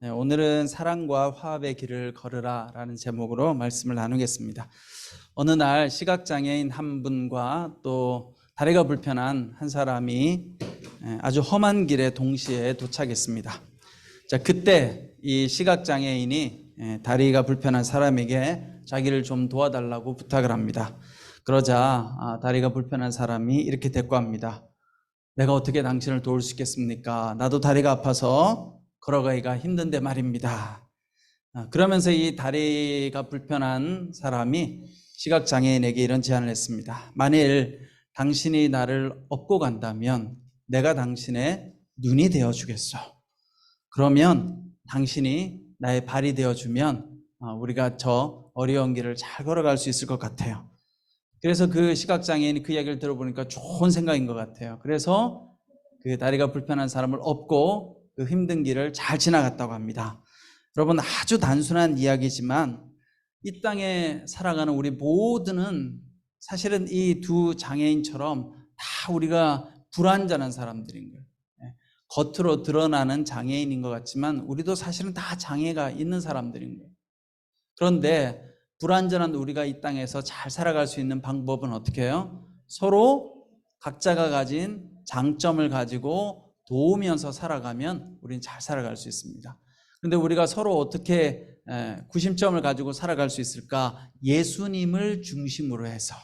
네, 오늘은 사랑과 화합의 길을 걸으라 라는 제목으로 말씀을 나누겠습니다. 어느 날 시각장애인 한 분과 또 다리가 불편한 한 사람이 아주 험한 길에 동시에 도착했습니다. 자, 그때 이 시각장애인이 다리가 불편한 사람에게 자기를 좀 도와달라고 부탁을 합니다. 그러자 다리가 불편한 사람이 이렇게 대꾸합니다. 내가 어떻게 당신을 도울 수 있겠습니까? 나도 다리가 아파서 걸어가기가 힘든데 말입니다. 그러면서 이 다리가 불편한 사람이 시각장애인에게 이런 제안을 했습니다. 만일 당신이 나를 업고 간다면 내가 당신의 눈이 되어주겠소. 그러면 당신이 나의 발이 되어주면 우리가 저 어려운 길을 잘 걸어갈 수 있을 것 같아요. 그래서 그 시각장애인이 그 이야기를 들어보니까 좋은 생각인 것 같아요. 그래서 그 다리가 불편한 사람을 업고 그 힘든 길을 잘 지나갔다고 합니다. 여러분, 아주 단순한 이야기지만 이 땅에 살아가는 우리 모두는 사실은 이 두 장애인처럼 다 우리가 불완전한 사람들인 거예요. 겉으로 드러나는 장애인인 것 같지만 우리도 사실은 다 장애가 있는 사람들인 거예요. 그런데 불완전한 우리가 이 땅에서 잘 살아갈 수 있는 방법은 어떻게 해요? 서로 각자가 가진 장점을 가지고 도우면서 살아가면 우리는 잘 살아갈 수 있습니다. 그런데 우리가 서로 어떻게 구심점을 가지고 살아갈 수 있을까? 예수님을 중심으로 해서.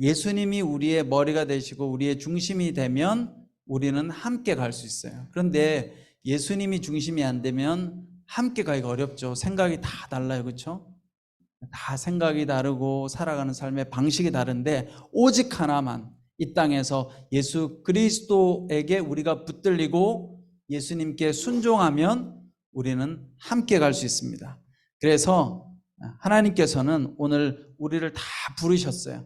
예수님이 우리의 머리가 되시고 우리의 중심이 되면 우리는 함께 갈 수 있어요. 그런데 예수님이 중심이 안 되면 함께 가기가 어렵죠. 생각이 다 달라요. 그렇죠? 다 생각이 다르고 살아가는 삶의 방식이 다른데 오직 하나만 이 땅에서 예수 그리스도에게 우리가 붙들리고 예수님께 순종하면 우리는 함께 갈 수 있습니다. 그래서 하나님께서는 오늘 우리를 다 부르셨어요.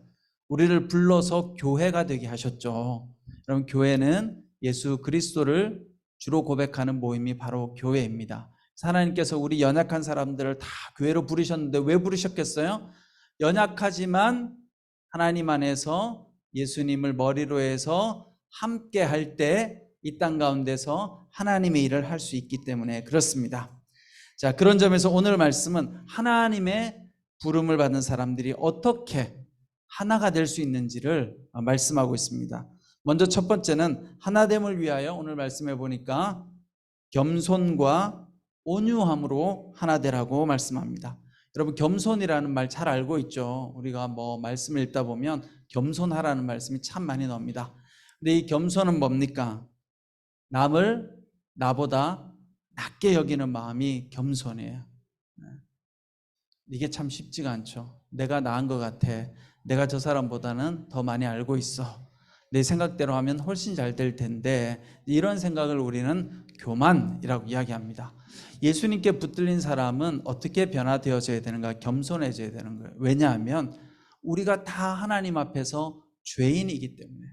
우리를 불러서 교회가 되게 하셨죠. 여러분, 교회는 예수 그리스도를 주로 고백하는 모임이 바로 교회입니다. 하나님께서 우리 연약한 사람들을 다 교회로 부르셨는데 왜 부르셨겠어요? 연약하지만 하나님 안에서 예수님을 머리로 해서 함께 할 때 이 땅 가운데서 하나님의 일을 할 수 있기 때문에 그렇습니다. 자, 그런 점에서 오늘 말씀은 하나님의 부름을 받은 사람들이 어떻게 하나가 될 수 있는지를 말씀하고 있습니다. 먼저 첫 번째는 하나됨을 위하여 오늘 말씀해 보니까 겸손과 온유함으로 하나 되라고 말씀합니다. 여러분, 겸손이라는 말 잘 알고 있죠. 우리가 말씀을 읽다 보면 겸손하라는 말씀이 참 많이 나옵니다. 근데 이 겸손은 뭡니까? 남을 나보다 낮게 여기는 마음이 겸손이에요. 이게 참 쉽지가 않죠. 내가 나은 것 같아. 내가 저 사람보다는 더 많이 알고 있어. 내 생각대로 하면 훨씬 잘 될 텐데, 이런 생각을 우리는 교만이라고 이야기합니다. 예수님께 붙들린 사람은 어떻게 변화되어져야 되는가? 겸손해져야 되는 거예요. 왜냐하면 우리가 다 하나님 앞에서 죄인이기 때문에.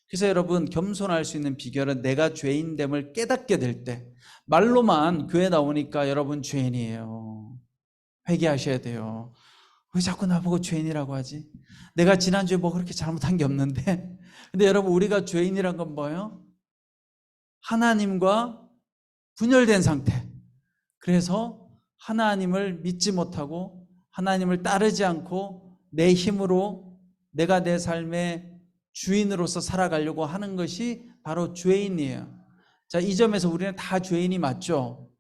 그래서 여러분, 겸손할 수 있는 비결은 내가 죄인됨을 깨닫게 될 때. 말로만 교회 나오니까 여러분 죄인이에요. 회개하셔야 돼요. 왜 자꾸 나보고 죄인이라고 하지? 내가 지난주에 그렇게 잘못한 게 없는데. 근데 여러분, 우리가 죄인이란 건 뭐예요? 하나님과 분열된 상태. 그래서 하나님을 믿지 못하고 하나님을 따르지 않고 내 힘으로 내가 내 삶의 주인으로서 살아가려고 하는 것이 바로 죄인이에요. 자, 이 점에서 우리는 다 죄인이 맞죠?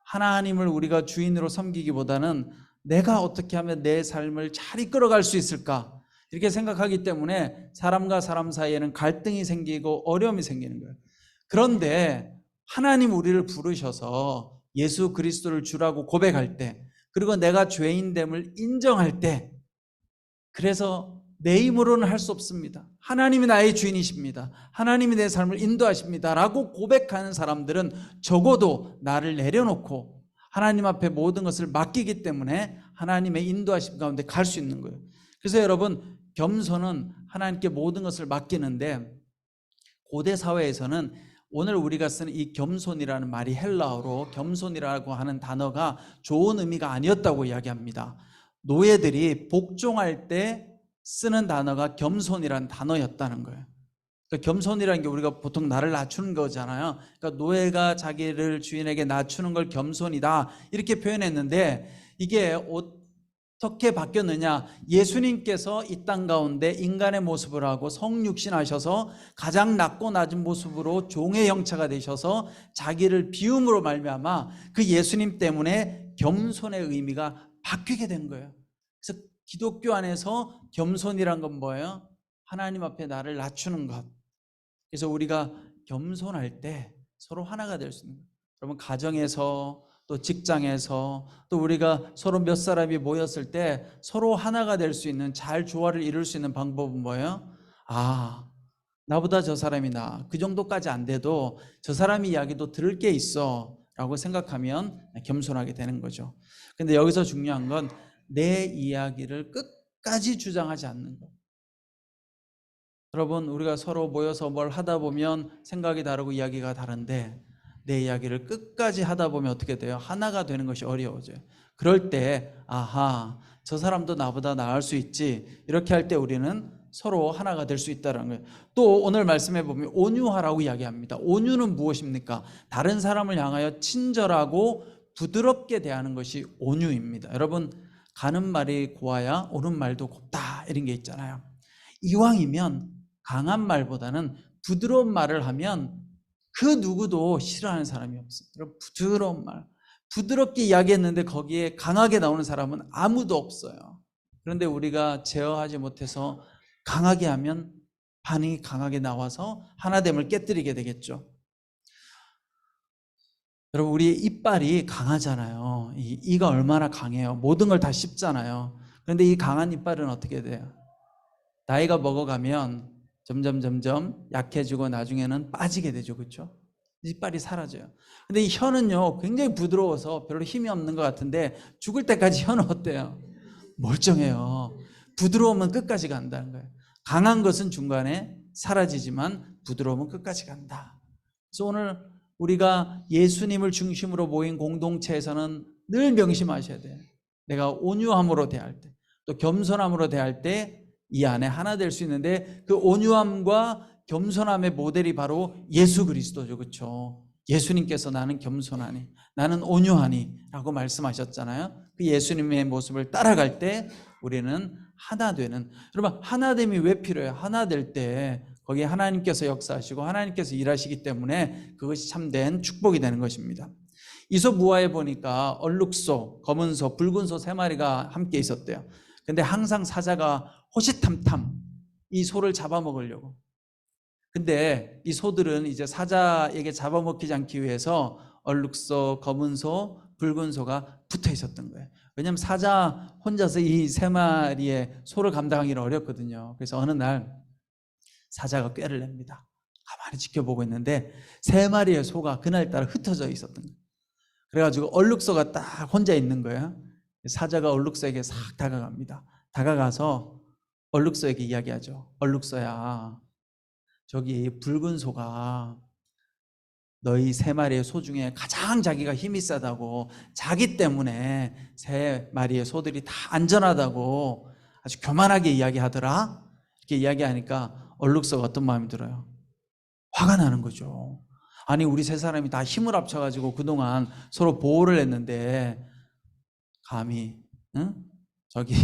하나님을 우리가 주인으로 섬기기보다는 내가 어떻게 하면 내 삶을 잘 이끌어갈 수 있을까? 이렇게 생각하기 때문에 사람과 사람 사이에는 갈등이 생기고 어려움이 생기는 거예요. 그런데 하나님 우리를 부르셔서 예수 그리스도를 주라고 고백할 때, 그리고 내가 죄인됨을 인정할 때, 그래서 내 힘으로는 할 수 없습니다. 하나님이 나의 주인이십니다. 하나님이 내 삶을 인도하십니다. 라고 고백하는 사람들은 적어도 나를 내려놓고 하나님 앞에 모든 것을 맡기기 때문에 하나님의 인도하심 가운데 갈 수 있는 거예요. 그래서 여러분, 겸손은 하나님께 모든 것을 맡기는데, 고대 사회에서는 오늘 우리가 쓰는 이 겸손이라는 말이 헬라어로 겸손이라고 하는 단어가 좋은 의미가 아니었다고 이야기합니다. 노예들이 복종할 때 쓰는 단어가 겸손이라는 단어였다는 거예요. 그러니까 겸손이라는 게 우리가 보통 나를 낮추는 거잖아요. 그러니까 노예가 자기를 주인에게 낮추는 걸 겸손이다 이렇게 표현했는데, 이게 어떻게 바뀌었느냐? 예수님께서 이 땅 가운데 인간의 모습을 하고 성육신하셔서 가장 낮고 낮은 모습으로 종의 형체가 되셔서 자기를 비움으로 말미암아 그 예수님 때문에 겸손의 의미가 바뀌게 된 거예요. 그래서 기독교 안에서 겸손이란 건 뭐예요? 하나님 앞에 나를 낮추는 것. 그래서 우리가 겸손할 때 서로 하나가 될 수 있는 거예요. 여러분, 가정에서 또 직장에서 또 우리가 서로 몇 사람이 모였을 때 서로 하나가 될 수 있는, 잘 조화를 이룰 수 있는 방법은 뭐예요? 아, 나보다 저 사람이 나, 그 정도까지 안 돼도 저 사람이 이야기도 들을 게 있어 라고 생각하면 겸손하게 되는 거죠. 근데 여기서 중요한 건 내 이야기를 끝까지 주장하지 않는 것. 여러분, 우리가 서로 모여서 뭘 하다 보면 생각이 다르고 이야기가 다른데 내 이야기를 끝까지 하다 보면 어떻게 돼요? 하나가 되는 것이 어려워져요. 그럴 때 아하, 저 사람도 나보다 나을 수 있지, 이렇게 할 때 우리는 서로 하나가 될 수 있다는 거예요. 또 오늘 말씀해 보면 온유하라고 이야기합니다. 온유는 무엇입니까? 다른 사람을 향하여 친절하고 부드럽게 대하는 것이 온유입니다. 여러분, 가는 말이 고와야 오는 말도 곱다 이런 게 있잖아요. 이왕이면 강한 말보다는 부드러운 말을 하면 그 누구도 싫어하는 사람이 없어요. 여러분, 부드러운 말, 부드럽게 이야기했는데 거기에 강하게 나오는 사람은 아무도 없어요. 그런데 우리가 제어하지 못해서 강하게 하면 반응이 강하게 나와서 하나됨을 깨뜨리게 되겠죠. 여러분, 우리의 이빨이 강하잖아요. 이가 얼마나 강해요. 모든 걸 다 씹잖아요. 그런데 이 강한 이빨은 어떻게 돼요? 나이가 먹어가면 점점 약해지고 나중에는 빠지게 되죠. 그렇죠? 이빨이 사라져요. 근데 이 혀는요, 굉장히 부드러워서 별로 힘이 없는 것 같은데 죽을 때까지 혀는 어때요? 멀쩡해요. 부드러우면 끝까지 간다는 거예요. 강한 것은 중간에 사라지지만 부드러움은 끝까지 간다. 그래서 오늘 우리가 예수님을 중심으로 모인 공동체에서는 늘 명심하셔야 돼요. 내가 온유함으로 대할 때, 또 겸손함으로 대할 때 이 안에 하나 될 수 있는데, 그 온유함과 겸손함의 모델이 바로 예수 그리스도죠. 그렇죠? 예수님께서 나는 겸손하니, 나는 온유하니 라고 말씀하셨잖아요. 그 예수님의 모습을 따라갈 때 우리는 하나 되는, 여러분, 하나됨이 왜 필요해요? 하나 될 때 거기에 하나님께서 역사하시고 하나님께서 일하시기 때문에 그것이 참된 축복이 되는 것입니다. 이솝 우화에 보니까 얼룩소, 검은 소, 붉은 소 3마리가 함께 있었대요. 근데 항상 사자가 호시탐탐 이 소를 잡아먹으려고. 근데 이 소들은 이제 사자에게 잡아먹히지 않기 위해서 얼룩소, 검은 소, 붉은 소가 붙어 있었던 거예요. 왜냐하면 사자 혼자서 이 3마리의 소를 감당하기는 어렵거든요. 그래서 어느 날 사자가 꾀를 냅니다. 가만히 지켜보고 있는데 3마리의 소가 그날따라 흩어져 있었던 거예요. 그래가지고 얼룩소가 딱 혼자 있는 거예요. 사자가 얼룩소에게 싹 다가갑니다. 다가가서 얼룩소에게 이야기하죠. 얼룩소야, 저기 붉은 소가 너희 3마리의 소 중에 가장 자기가 힘이 세다고, 자기 때문에 3마리의 소들이 다 안전하다고 아주 교만하게 이야기하더라. 이렇게 이야기하니까 얼룩소가 어떤 마음이 들어요? 화가 나는 거죠. 아니, 우리 3사람이 다 힘을 합쳐가지고 그동안 서로 보호를 했는데 감히 저기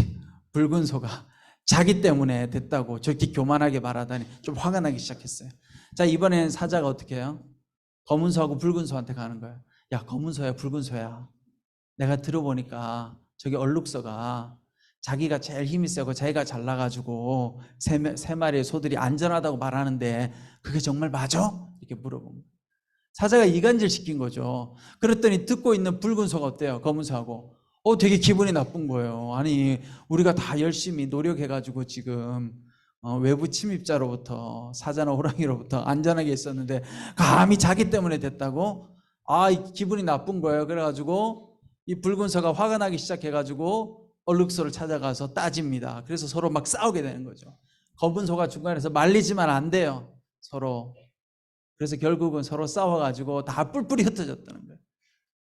붉은 소가 자기 때문에 됐다고 저렇게 교만하게 말하다니 좀 화가 나기 시작했어요. 자, 이번에는 사자가 어떻게 해요? 검은 소하고 붉은 소한테 가는 거예요. 야, 검은 소야, 붉은 소야, 내가 들어보니까 저기 얼룩소가 자기가 제일 힘이 세고 자기가 잘나가지고 3마리의 소들이 안전하다고 말하는데 그게 정말 맞아? 이렇게 물어본 거예요. 사자가 이간질 시킨 거죠. 그랬더니 듣고 있는 붉은 소가 어때요? 검은 소하고 되게 기분이 나쁜 거예요. 아니, 우리가 다 열심히 노력해가지고 지금 외부 침입자로부터, 사자나 호랑이로부터 안전하게 있었는데 감히 자기 때문에 됐다고? 기분이 나쁜 거예요. 그래가지고 이 붉은 소가 화가 나기 시작해가지고 얼룩소를 찾아가서 따집니다. 그래서 서로 막 싸우게 되는 거죠. 검은 소가 중간에서 말리지만 안 돼요, 서로. 그래서 결국은 서로 싸워가지고 다 뿔뿔이 흩어졌다는 거예요.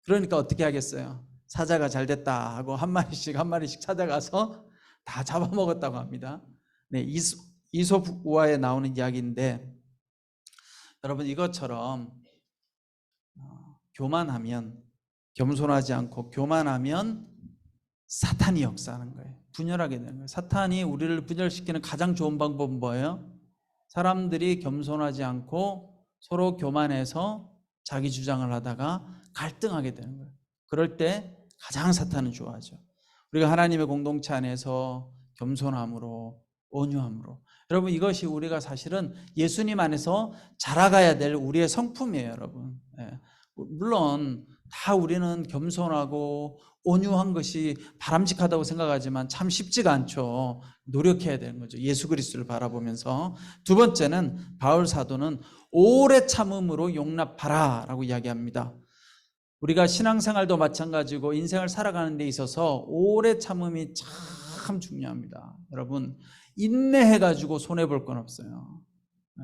그러니까 어떻게 하겠어요? 사자가 잘 됐다 하고 한 마리씩 찾아가서 다 잡아먹었다고 합니다. 네, 이솝 우화에 나오는 이야기인데, 여러분 이것처럼 교만하면, 겸손하지 않고 교만하면 사탄이 역사하는 거예요. 분열하게 되는 거예요. 사탄이 우리를 분열시키는 가장 좋은 방법은 뭐예요? 사람들이 겸손하지 않고 서로 교만해서 자기 주장을 하다가 갈등하게 되는 거예요. 그럴 때 가장 사탄은 좋아하죠. 우리가 하나님의 공동체 안에서 겸손함으로, 온유함으로, 여러분 이것이 우리가 사실은 예수님 안에서 자라가야 될 우리의 성품이에요, 여러분. 물론 다 우리는 겸손하고 온유한 것이 바람직하다고 생각하지만 참 쉽지가 않죠. 노력해야 되는 거죠. 예수 그리스도를 바라보면서. 두 번째는 바울 사도는 오래 참음으로 용납하라 라고 이야기합니다. 우리가 신앙생활도 마찬가지고 인생을 살아가는 데 있어서 오래 참음이 참 중요합니다. 여러분 인내해가지고 손해볼 건 없어요.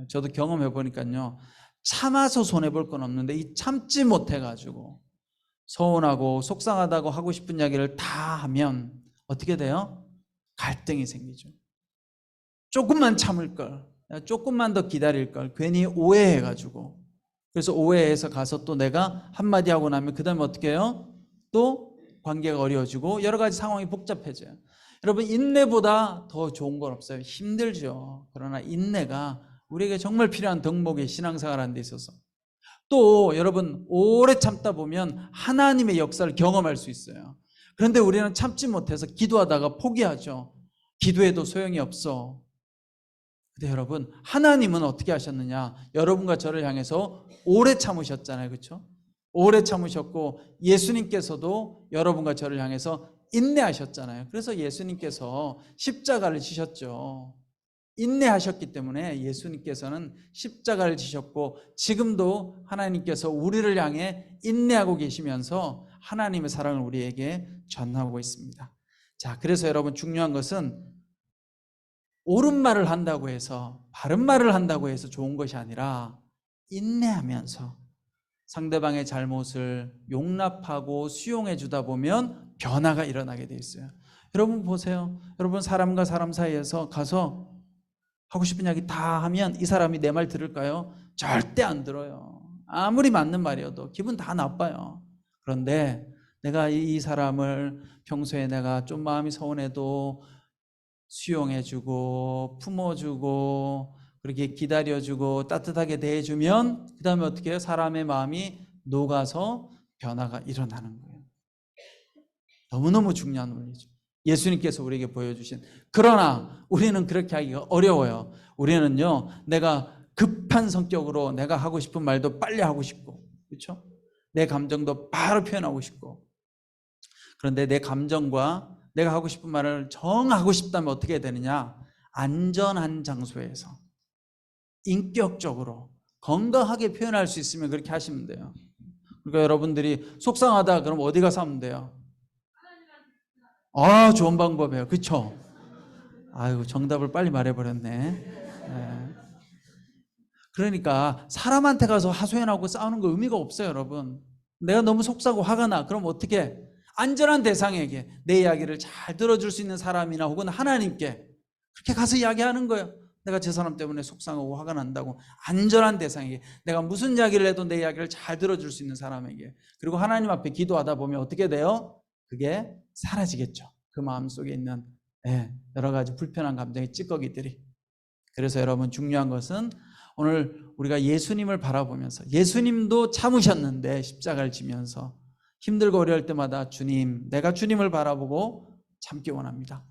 저도 경험해 보니까요, 참아서 손해볼 건 없는데 이 참지 못해가지고 서운하고 속상하다고 하고 싶은 이야기를 다 하면 어떻게 돼요? 갈등이 생기죠. 조금만 참을 걸, 조금만 더 기다릴 걸 괜히 오해해가지고, 그래서 오해해서 가서 또 내가 한마디 하고 나면 그 다음에 어떻게 해요? 또 관계가 어려워지고 여러 가지 상황이 복잡해져요. 여러분 인내보다 더 좋은 건 없어요. 힘들죠. 그러나 인내가 우리에게 정말 필요한 덕목의 신앙생활하는 데 있어서, 또 여러분 오래 참다 보면 하나님의 역사를 경험할 수 있어요. 그런데 우리는 참지 못해서 기도하다가 포기하죠. 기도해도 소용이 없어. 근데 여러분 하나님은 어떻게 하셨느냐? 여러분과 저를 향해서 오래 참으셨잖아요. 그렇죠? 오래 참으셨고 예수님께서도 여러분과 저를 향해서 인내하셨잖아요. 그래서 예수님께서 십자가를 지셨죠. 인내하셨기 때문에 예수님께서는 십자가를 지셨고 지금도 하나님께서 우리를 향해 인내하고 계시면서 하나님의 사랑을 우리에게 전하고 있습니다. 자, 그래서 여러분 중요한 것은 옳은 말을 한다고 해서, 바른 말을 한다고 해서 좋은 것이 아니라 인내하면서 상대방의 잘못을 용납하고 수용해 주다 보면 변화가 일어나게 돼 있어요. 여러분 보세요. 여러분 사람과 사람 사이에서 가서 하고 싶은 이야기 다 하면 이 사람이 내 말 들을까요? 절대 안 들어요. 아무리 맞는 말이어도 기분 다 나빠요. 그런데 내가 이 사람을 평소에 내가 좀 마음이 서운해도 수용해주고 품어주고 그렇게 기다려주고 따뜻하게 대해주면 그 다음에 어떻게 해요? 사람의 마음이 녹아서 변화가 일어나는 거예요. 너무너무 중요한 원리죠. 예수님께서 우리에게 보여주신. 그러나 우리는 그렇게 하기가 어려워요. 우리는요, 내가 급한 성격으로 내가 하고 싶은 말도 빨리 하고 싶고, 그렇죠? 내 감정도 바로 표현하고 싶고. 그런데 내 감정과 내가 하고 싶은 말을 정하고 싶다면 어떻게 해야 되느냐? 안전한 장소에서 인격적으로 건강하게 표현할 수 있으면 그렇게 하시면 돼요. 그러니까 여러분들이 속상하다 그럼 어디 가서 하면 돼요? 아, 좋은 방법이에요. 그렇죠? 아이고, 정답을 빨리 말해버렸네. 네. 그러니까 사람한테 가서 하소연하고 싸우는 거 의미가 없어요, 여러분. 내가 너무 속상하고 화가 나. 그럼 어떻게? 안전한 대상에게 내 이야기를 잘 들어줄 수 있는 사람이나 혹은 하나님께 그렇게 가서 이야기하는 거예요. 내가 저 사람 때문에 속상하고 화가 난다고 안전한 대상에게, 내가 무슨 이야기를 해도 내 이야기를 잘 들어줄 수 있는 사람에게, 그리고 하나님 앞에 기도하다 보면 어떻게 돼요? 그게 사라지겠죠. 그 마음속에 있는 여러 가지 불편한 감정의 찌꺼기들이. 그래서 여러분 중요한 것은 오늘 우리가 예수님을 바라보면서, 예수님도 참으셨는데 십자가를 지면서 힘들고 어려울 때마다 주님, 내가 주님을 바라보고 참기 원합니다.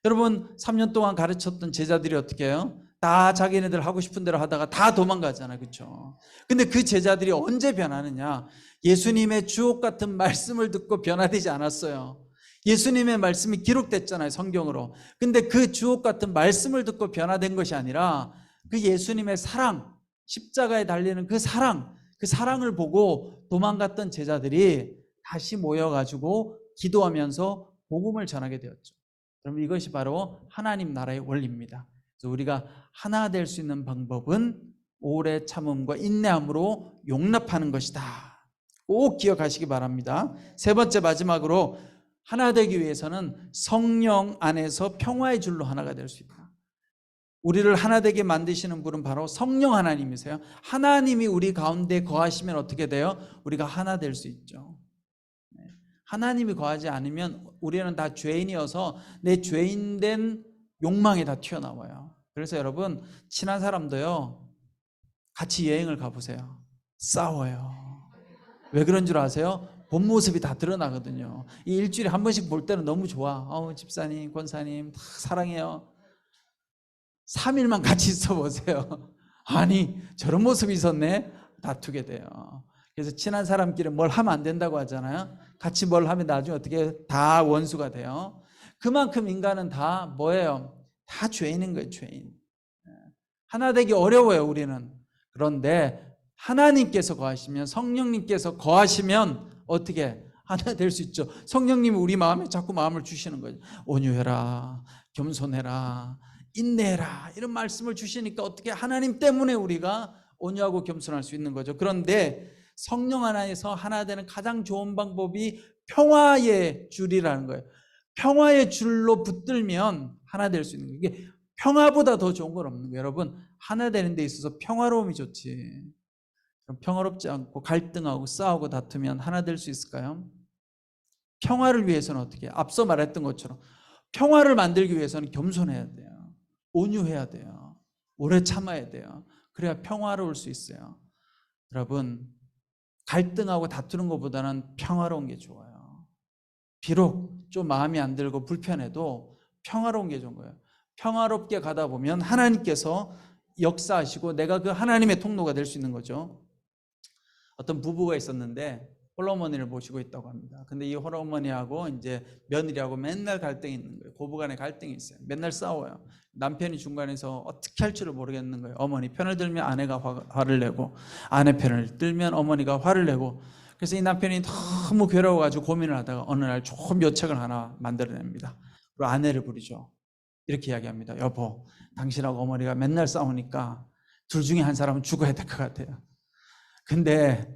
여러분 3년 동안 가르쳤던 제자들이 어떻게 해요? 다 자기네들 하고 싶은 대로 하다가 다 도망가잖아요. 그렇죠? 근데 그 제자들이 언제 변하느냐? 예수님의 주옥 같은 말씀을 듣고 변화되지 않았어요. 예수님의 말씀이 기록됐잖아요, 성경으로. 근데 그 주옥 같은 말씀을 듣고 변화된 것이 아니라 그 예수님의 사랑, 십자가에 달리는 그 사랑을 보고 도망갔던 제자들이 다시 모여가지고 기도하면서 복음을 전하게 되었죠. 그럼 이것이 바로 하나님 나라의 원리입니다. 그래서 우리가 하나 될 수 있는 방법은 오래 참음과 인내함으로 용납하는 것이다. 꼭 기억하시기 바랍니다. 세 번째, 마지막으로 하나 되기 위해서는 성령 안에서 평화의 줄로 하나가 될 수 있다. 우리를 하나 되게 만드시는 분은 바로 성령 하나님이세요. 하나님이 우리 가운데 거하시면 어떻게 돼요? 우리가 하나 될 수 있죠. 하나님이 거하지 않으면 우리는 다 죄인이어서 내 죄인된 욕망이 다 튀어나와요. 그래서 여러분, 친한 사람도요, 같이 여행을 가보세요. 싸워요. 왜 그런 줄 아세요? 본 모습이 다 드러나거든요. 이 일주일에 한 번씩 볼 때는 너무 좋아. 집사님, 권사님 다 사랑해요. 3일만 같이 있어 보세요. 아니, 저런 모습이 있었네? 다투게 돼요. 그래서 친한 사람끼리 뭘 하면 안 된다고 하잖아요. 같이 뭘 하면 나중에 어떻게 다 원수가 돼요. 그만큼 인간은 다 뭐예요? 다 죄인인 거예요, 죄인. 하나 되기 어려워요, 우리는. 그런데 하나님께서 거하시면, 성령님께서 거하시면 어떻게 하나 될 수 있죠. 성령님이 우리 마음에 자꾸 마음을 주시는 거죠. 온유해라, 겸손해라, 인내해라, 이런 말씀을 주시니까 어떻게 하나님 때문에 우리가 온유하고 겸손할 수 있는 거죠. 그런데 성령 안에서 하나 되는 가장 좋은 방법이 평화의 줄이라는 거예요. 평화의 줄로 붙들면 하나 될 수 있는 거예요. 이게 평화보다 더 좋은 건 없는 거예요. 여러분, 하나 되는 데 있어서 평화로움이 좋지. 평화롭지 않고 갈등하고 싸우고 다투면 하나 될 수 있을까요? 평화를 위해서는 어떻게 해요? 앞서 말했던 것처럼 평화를 만들기 위해서는 겸손해야 돼요. 온유해야 돼요. 오래 참아야 돼요. 그래야 평화로울 수 있어요. 여러분, 갈등하고 다투는 것보다는 평화로운 게 좋아요. 비록 좀 마음이 안 들고 불편해도 평화로운 게 좋은 거예요. 평화롭게 가다 보면 하나님께서 역사하시고 내가 그 하나님의 통로가 될 수 있는 거죠. 어떤 부부가 있었는데 홀어머니를 모시고 있다고 합니다. 근데 이 홀어머니하고 이제 며느리하고 맨날 갈등이 있는 거예요. 고부간에 갈등이 있어요. 맨날 싸워요. 남편이 중간에서 어떻게 할 줄을 모르겠는 거예요. 어머니 편을 들면 아내가 화를 내고, 아내 편을 들면 어머니가 화를 내고. 그래서 이 남편이 너무 괴로워가지고 고민을 하다가 어느 날 좋은 묘책을 하나 만들어냅니다. 그리고 아내를 부르죠. 이렇게 이야기합니다. 여보, 당신하고 어머니가 맨날 싸우니까 둘 중에 한 사람은 죽어야 될 것 같아요. 근데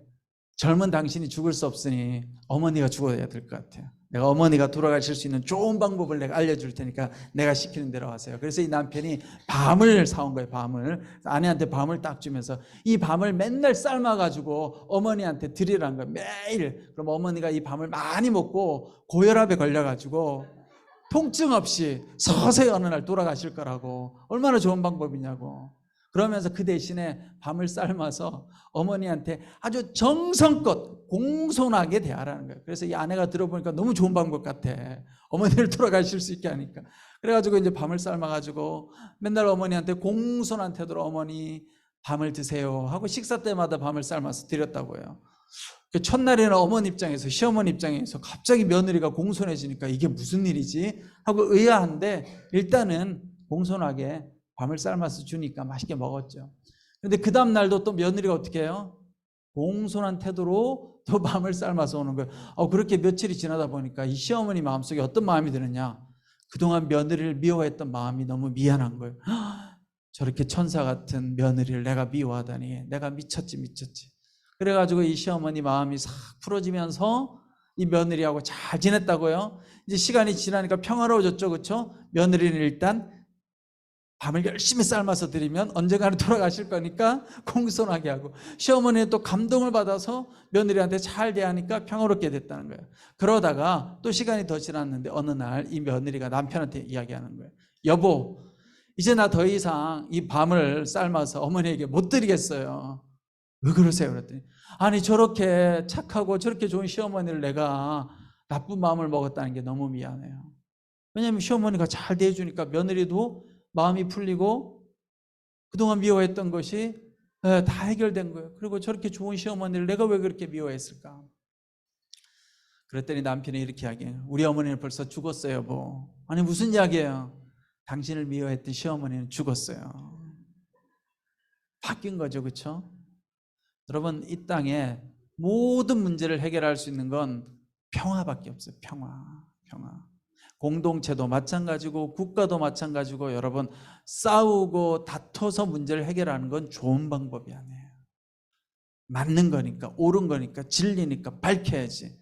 젊은 당신이 죽을 수 없으니 어머니가 죽어야 될 것 같아요. 내가 어머니가 돌아가실 수 있는 좋은 방법을 내가 알려줄 테니까 내가 시키는 대로 하세요. 그래서 이 남편이 밤을 사온 거예요. 밤을. 아내한테 밤을 딱 주면서 이 밤을 맨날 삶아가지고 어머니한테 드리라는 거예요. 매일. 그럼 어머니가 이 밤을 많이 먹고 고혈압에 걸려가지고 통증 없이 서서히 어느 날 돌아가실 거라고. 얼마나 좋은 방법이냐고. 그러면서 그 대신에 밤을 삶아서 어머니한테 아주 정성껏 공손하게 대하라는 거예요. 그래서 이 아내가 들어보니까 너무 좋은 방법 같아. 어머니를 돌아가실 수 있게 하니까. 그래가지고 이제 밤을 삶아가지고 맨날 어머니한테 공손한 태도로 어머니 밤을 드세요 하고 식사 때마다 밤을 삶아서 드렸다고요. 첫날에는 어머니 입장에서, 시어머니 입장에서 갑자기 며느리가 공손해지니까 이게 무슨 일이지 하고 의아한데 일단은 공손하게 밤을 삶아서 주니까 맛있게 먹었죠. 그런데 그 다음 날도 또 며느리가 어떻게 해요? 공손한 태도로 또 밤을 삶아서 오는 거예요. 그렇게 며칠이 지나다 보니까 이 시어머니 마음속에 어떤 마음이 드느냐? 그동안 며느리를 미워했던 마음이 너무 미안한 거예요. 저렇게 천사 같은 며느리를 내가 미워하다니 내가 미쳤지. 그래가지고 이 시어머니 마음이 싹 풀어지면서 이 며느리하고 잘 지냈다고요. 이제 시간이 지나니까 평화로워졌죠. 그렇죠? 며느리는 일단 밤을 열심히 삶아서 드리면 언젠가는 돌아가실 거니까 공손하게 하고, 시어머니는 또 감동을 받아서 며느리한테 잘 대하니까 평화롭게 됐다는 거예요. 그러다가 또 시간이 더 지났는데 어느 날 이 며느리가 남편한테 이야기하는 거예요. 여보, 이제 나 더 이상 이 밤을 삶아서 어머니에게 못 드리겠어요. 왜 그러세요? 그랬더니 아니 저렇게 착하고 저렇게 좋은 시어머니를 내가 나쁜 마음을 먹었다는 게 너무 미안해요. 왜냐하면 시어머니가 잘 대해주니까 며느리도 마음이 풀리고 그동안 미워했던 것이 다 해결된 거예요. 그리고 저렇게 좋은 시어머니를 내가 왜 그렇게 미워했을까? 그랬더니 남편이 이렇게 이야기해요. 우리 어머니는 벌써 죽었어요, 여보. 아니 무슨 이야기예요? 당신을 미워했던 시어머니는 죽었어요. 바뀐 거죠, 그렇죠? 여러분, 이 땅에 모든 문제를 해결할 수 있는 건 평화밖에 없어요. 평화. 공동체도 마찬가지고 국가도 마찬가지고 여러분, 싸우고 다퉈서 문제를 해결하는 건 좋은 방법이 아니에요. 맞는 거니까, 옳은 거니까, 진리니까 밝혀야지.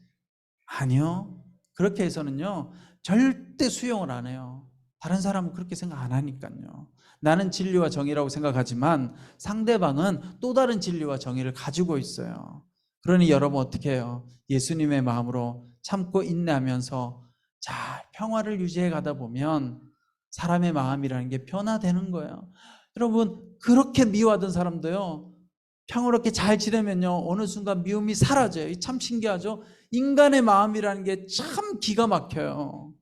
아니요. 그렇게 해서는요 절대 수용을 안 해요. 다른 사람은 그렇게 생각 안 하니까요. 나는 진리와 정의라고 생각하지만 상대방은 또 다른 진리와 정의를 가지고 있어요. 그러니 여러분 어떻게 해요? 예수님의 마음으로 참고 인내하면서 잘 평화를 유지해 가다 보면 사람의 마음이라는 게 변화되는 거예요. 여러분 그렇게 미워하던 사람도요, 평화롭게 잘 지내면요 어느 순간 미움이 사라져요. 참 신기하죠? 인간의 마음이라는 게 참 기가 막혀요.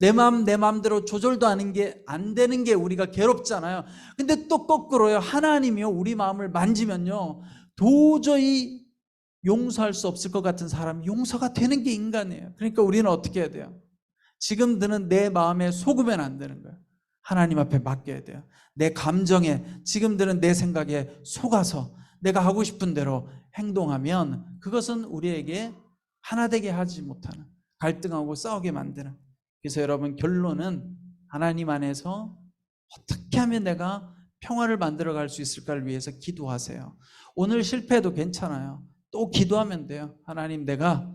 내 마음 내 마음대로 조절도 안 되는 게 우리가 괴롭잖아요. 근데 또 거꾸로요, 하나님이요 우리 마음을 만지면요 도저히 용서할 수 없을 것 같은 사람 용서가 되는 게 인간이에요. 그러니까 우리는 어떻게 해야 돼요? 지금 드는 내 마음에 속으면 안 되는 거예요. 하나님 앞에 맡겨야 돼요. 내 감정에, 지금 드는 내 생각에 속아서 내가 하고 싶은 대로 행동하면 그것은 우리에게 하나 되게 하지 못하는, 갈등하고 싸우게 만드는. 그래서 여러분 결론은 하나님 안에서 어떻게 하면 내가 평화를 만들어 갈 수 있을까를 위해서 기도하세요. 오늘 실패해도 괜찮아요. 또 기도하면 돼요. 하나님, 내가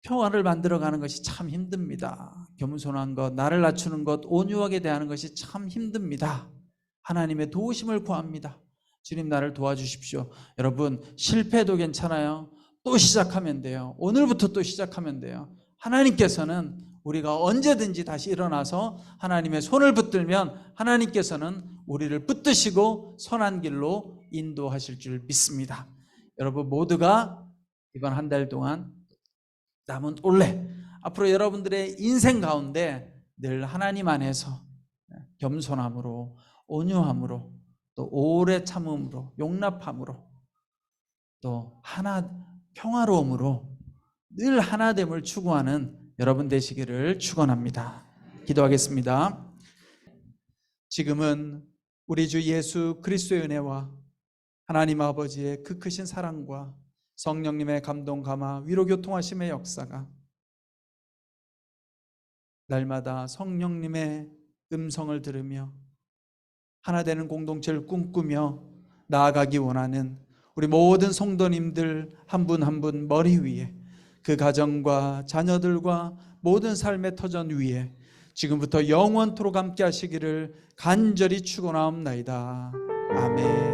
평화를 만들어가는 것이 참 힘듭니다. 겸손한 것, 나를 낮추는 것, 온유하게 대하는 것이 참 힘듭니다. 하나님의 도우심을 구합니다. 주님, 나를 도와주십시오. 여러분 실패해도 괜찮아요. 또 시작하면 돼요. 오늘부터 또 시작하면 돼요. 하나님께서는 우리가 언제든지 다시 일어나서 하나님의 손을 붙들면 하나님께서는 우리를 붙드시고 선한 길로 인도하실 줄 믿습니다. 여러분 모두가 이번 한 달 동안 남은 올해 앞으로 여러분들의 인생 가운데 늘 하나님 안에서 겸손함으로, 온유함으로, 또 오래 참음으로, 용납함으로, 또 평화로움으로 늘 하나됨을 추구하는 여러분 되시기를 축원합니다. 기도하겠습니다. 지금은 우리 주 예수 그리스도의 은혜와 하나님 아버지의 그 크신 사랑과 성령님의 감동 감화 위로 교통하심의 역사가 날마다 성령님의 음성을 들으며 하나 되는 공동체를 꿈꾸며 나아가기 원하는 우리 모든 성도님들 한 분 한 분 머리 위에, 그 가정과 자녀들과 모든 삶의 터전 위에 지금부터 영원토록 함께 하시기를 간절히 축원하옵나이다. 아멘.